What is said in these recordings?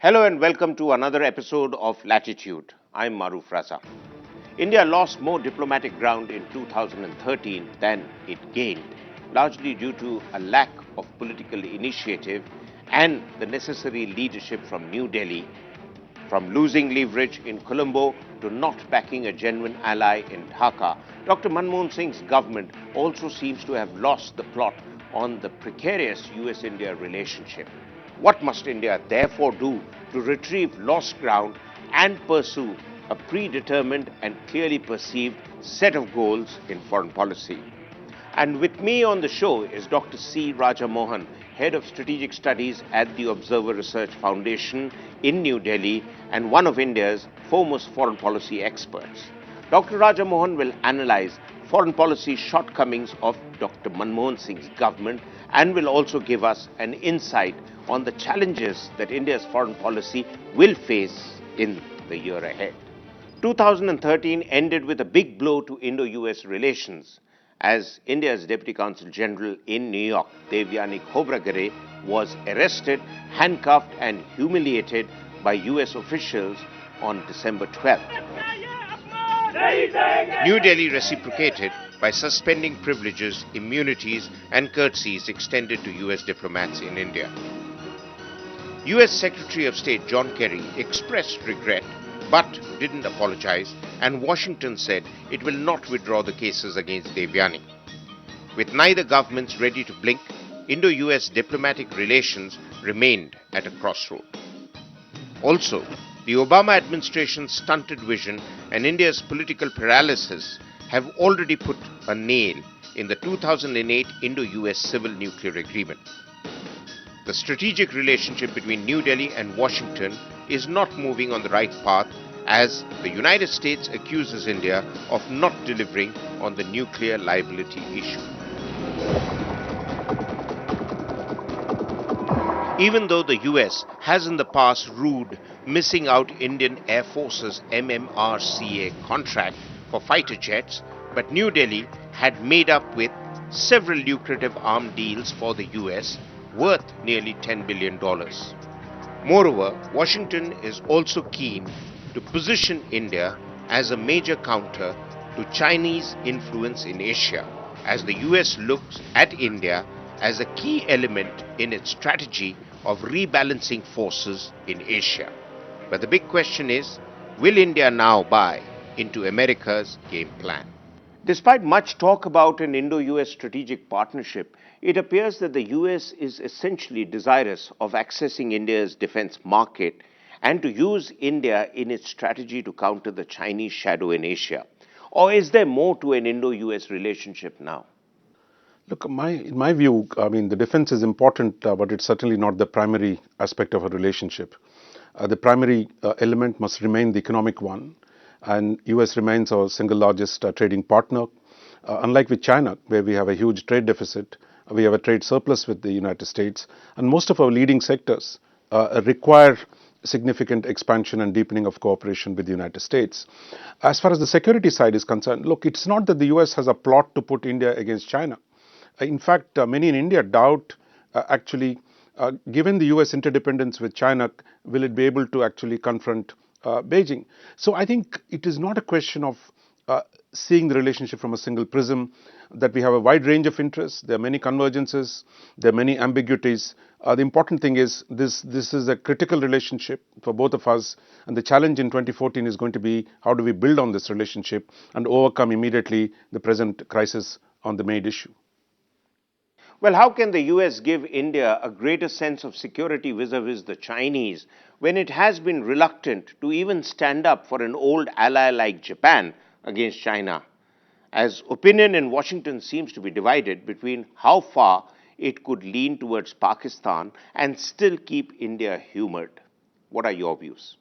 Hello and welcome to another episode of Latitude. I'm Maruf Raza. India lost more diplomatic ground in 2013 than it gained, largely due to a lack of political initiative and the necessary leadership from New Delhi, from losing leverage in Colombo to not backing a genuine ally in Dhaka. Dr. Manmohan Singh's government also seems to have lost the plot on the precarious US-India relationship. What must India therefore do to retrieve lost ground and pursue a predetermined and clearly perceived set of goals in foreign policy? And with me on the show is Dr. C. Raja Mohan, Head of Strategic Studies at the Observer Research Foundation in New Delhi and one of India's foremost foreign policy experts. Dr. Raja Mohan will analyze foreign policy shortcomings of Dr. Manmohan Singh's government and will also give us an insight on the challenges that India's foreign policy will face in the year ahead. 2013 ended with a big blow to IndoUS relations, as India's Deputy Consul General in New York, Devyani Khobragare, was arrested, handcuffed and humiliated by US officials on December 12th. New Delhi reciprocated by suspending privileges, immunities and courtesies extended to US diplomats in India. US Secretary of State John Kerry expressed regret but didn't apologize, and Washington said it will not withdraw the cases against Devyani. With neither governments ready to blink, Indo-US diplomatic relations remained at a crossroad. Also, the Obama administration's stunted vision and India's political paralysis have already put a nail in the 2008 Indo-US Civil Nuclear Agreement. The strategic relationship between New Delhi and Washington is not moving on the right path, as the United States accuses India of not delivering on the nuclear liability issue. Even though the US has in the past ruled missing out Indian Air Force's MMRCA contract for fighter jets, but New Delhi had made up with several lucrative arms deals for the US worth nearly $10 billion. Moreover, Washington is also keen to position India as a major counter to Chinese influence in Asia, as the US looks at India as a key element in its strategy of rebalancing forces in Asia. But the big question is, will India now buy into America's game plan? Despite much talk about an Indo-US strategic partnership, it appears that the US is essentially desirous of accessing India's defense market and to use India in its strategy to counter the Chinese shadow in Asia. Or is there more to an Indo-US relationship now? Look, in my view, the defense is important, but it's certainly not the primary aspect of a relationship. The primary element must remain the economic one, and US remains our single largest trading partner. Unlike with China, where we have a huge trade deficit, we have a trade surplus with the United States, and most of our leading sectors require significant expansion and deepening of cooperation with the United States. As far as the security side is concerned, look, it's not that the US has a plot to put India against China. In fact, many in India doubt given the US interdependence with China, will it be able to actually confront Beijing? So I think it is not a question of seeing the relationship from a single prism, that we have a wide range of interests, there are many convergences, there are many ambiguities. The important thing is this is a critical relationship for both of us, and the challenge in 2014 is going to be how do we build on this relationship and overcome immediately the present crisis on the main issue. Well, how can the US give India a greater sense of security vis-a-vis the Chinese when it has been reluctant to even stand up for an old ally like Japan against China? As opinion in Washington seems to be divided between how far it could lean towards Pakistan and still keep India humored. What are your views?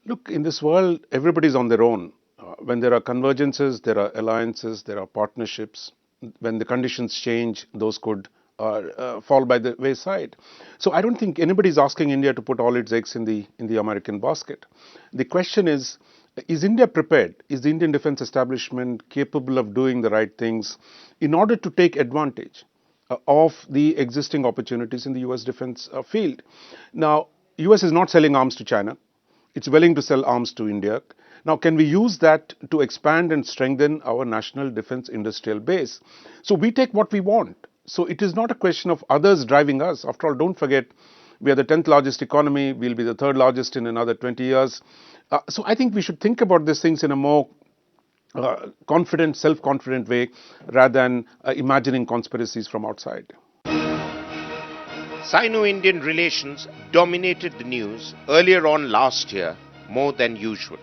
Look, in this world, everybody's on their own. When there are convergences, there are alliances, there are partnerships. When the conditions change, those could fall by the wayside. So I don't think anybody's asking India to put all its eggs in the American basket. The question is India prepared? Is the Indian defense establishment capable of doing the right things in order to take advantage of the existing opportunities in the US defense field? Now, US is not selling arms to China. It's willing to sell arms to India. Now, can we use that to expand and strengthen our national defense industrial base? So we take what we want. So it is not a question of others driving us. After all, don't forget, we are the 10th largest economy. We'll be the third largest in another 20 years. So I think we should think about these things in a more confident, self-confident way rather than imagining conspiracies from outside. Sino-Indian relations dominated the news earlier on last year more than usual.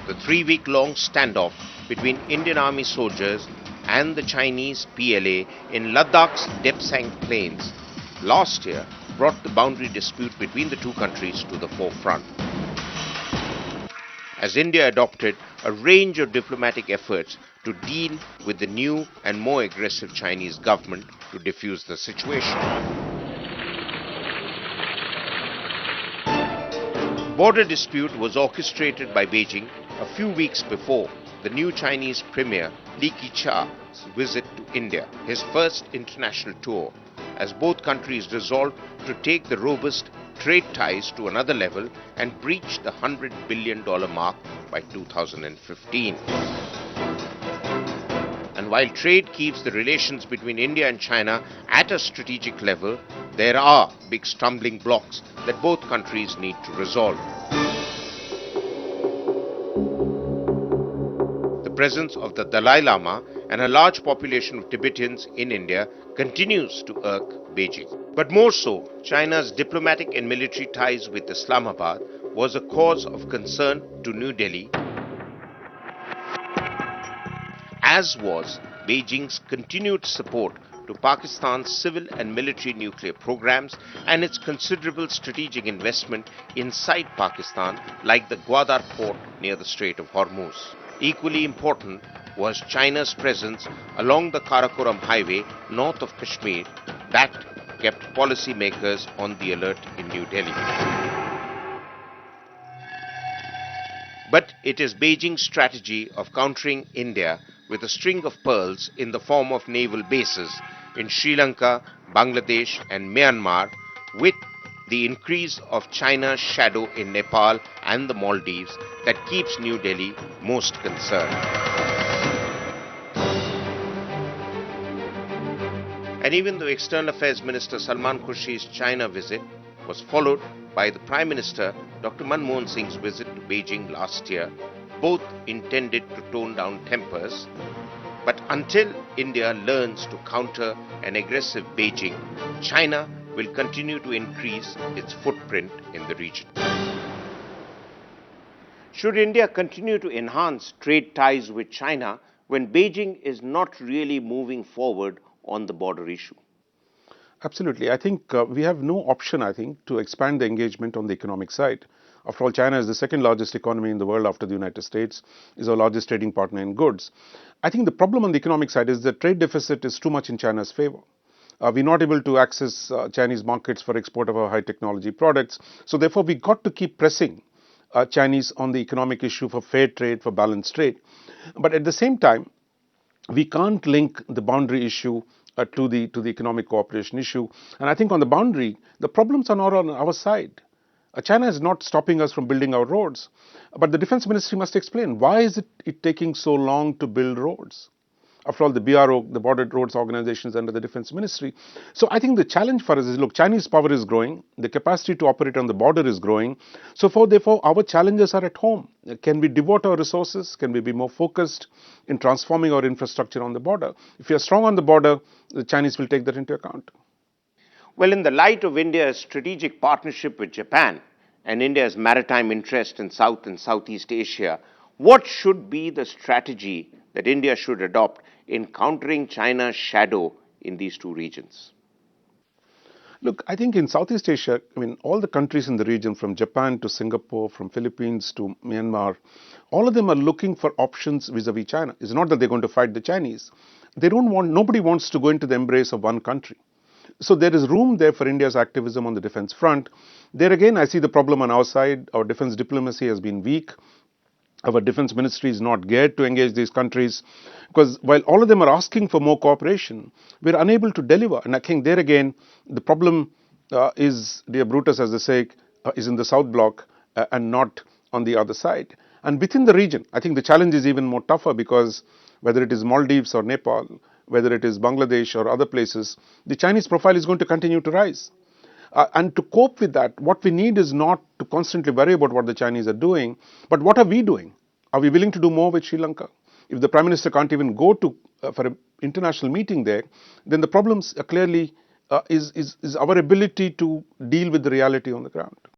The 3-week-long standoff between Indian Army soldiers and the Chinese PLA in Ladakh's Depsang Plains last year brought the boundary dispute between the two countries to the forefront. As India adopted a range of diplomatic efforts to deal with the new and more aggressive Chinese government to defuse the situation. The border dispute was orchestrated by Beijing a few weeks before the new Chinese Premier Li Keqiang's visit to India, his first international tour, as both countries resolved to take the robust trade ties to another level and breach the $100 billion mark by 2015. And while trade keeps the relations between India and China at a strategic level, there are big stumbling blocks that both countries need to resolve. The presence of the Dalai Lama and a large population of Tibetans in India continues to irk Beijing. But more so, China's diplomatic and military ties with Islamabad was a cause of concern to New Delhi, as was Beijing's continued support to Pakistan's civil and military nuclear programs and its considerable strategic investment inside Pakistan, like the Gwadar port near the Strait of Hormuz. Equally important was China's presence along the Karakoram highway north of Kashmir that kept policymakers on the alert in New Delhi. But it is Beijing's strategy of countering India with a string of pearls in the form of naval bases in Sri Lanka, Bangladesh and Myanmar, with the increase of China's shadow in Nepal and the Maldives, that keeps New Delhi most concerned. And even though External Affairs Minister Salman Khurshid's China visit was followed by the Prime Minister Dr. Manmohan Singh's visit to Beijing last year, both intended to tone down tempers, but until India learns to counter an aggressive Beijing, China will continue to increase its footprint in the region. Should India continue to enhance trade ties with China when Beijing is not really moving forward on the border issue? Absolutely. I think we have no option, to expand the engagement on the economic side. After all, China is the second largest economy in the world after the United States, is our largest trading partner in goods. I think the problem on the economic side is the trade deficit is too much in China's favor. We're not able to access Chinese markets for export of our high technology products. So therefore, we got to keep pressing Chinese on the economic issue for fair trade, for balanced trade. But at the same time, we can't link the boundary issue to the economic cooperation issue. And I think on the boundary, the problems are not on our side. China is not stopping us from building our roads. But the Defense Ministry must explain, why is it taking so long to build roads? After all, the BRO, the Border Roads Organization, is under the Defense Ministry. So I think the challenge for us is, look, Chinese power is growing. The capacity to operate on the border is growing. So therefore, our challenges are at home. Can we devote our resources? Can we be more focused in transforming our infrastructure on the border? If we are strong on the border, the Chinese will take that into account. Well, in the light of India's strategic partnership with Japan and India's maritime interest in South and Southeast Asia, what should be the strategy that India should adopt in countering China's shadow in these two regions? Look, I think in Southeast Asia, all the countries in the region, from Japan to Singapore, from Philippines to Myanmar, all of them are looking for options vis-a-vis China. It's not that they're going to fight the Chinese. Nobody wants to go into the embrace of one country. So there is room there for India's activism on the defense front. There again, I see the problem on our side. Our defense diplomacy has been weak. Our defense ministry is not geared to engage these countries, because while all of them are asking for more cooperation, we're unable to deliver. And I think there again, the problem is, dear Brutus, as they say, is in the South Bloc and not on the other side. And within the region, I think the challenge is even more tougher because whether it is Maldives or Nepal, whether it is Bangladesh or other places, the Chinese profile is going to continue to rise. And to cope with that, what we need is not to constantly worry about what the Chinese are doing, but what are we doing? Are we willing to do more with Sri Lanka? If the Prime Minister can't even go to for an international meeting there, then the problems clearly is our ability to deal with the reality on the ground.